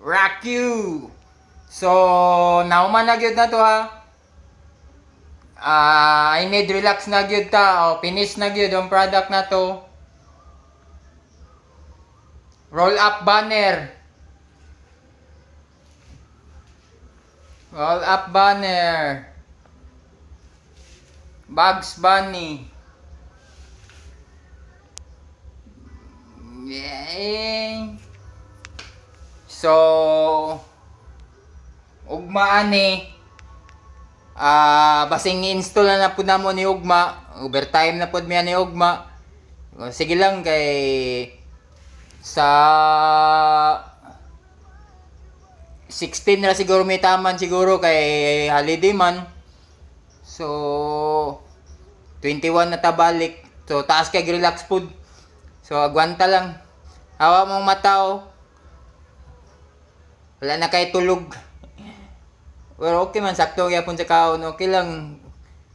Rock you! So, nauman na gyud na to ha. I need relax na gyud ta. O, finish na gyud ang product na to. Roll up banner. Roll up banner. Bugs Bunny. Yay! So, ugma ani. Basing install na po namo ni ugma. Overtime na po miya ni ugma. Sige lang kay sa 16 na siguro may taman siguro kay holiday man. So 21 na tabalik. So taas kay relax food. So agwanta lang. Hawa mong mata oh. Wala na kay tulog. Pero okay man, sakto gyapon sa kaon. Okay lang.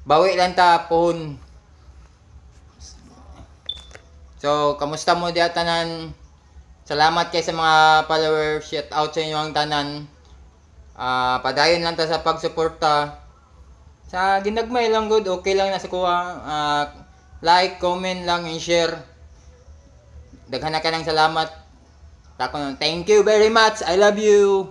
Bawi lang ta pohon. So kamusta mo diya tanan? Salamat kay sa mga followers. Shout out sa inyo ang tanan. Padayon lang ta sa pagsuporta. Sa ginagmay lang good, okay lang na sa kuha. Like, comment lang, and share. Daghan na ka ng salamat. Thank you very much. I love you.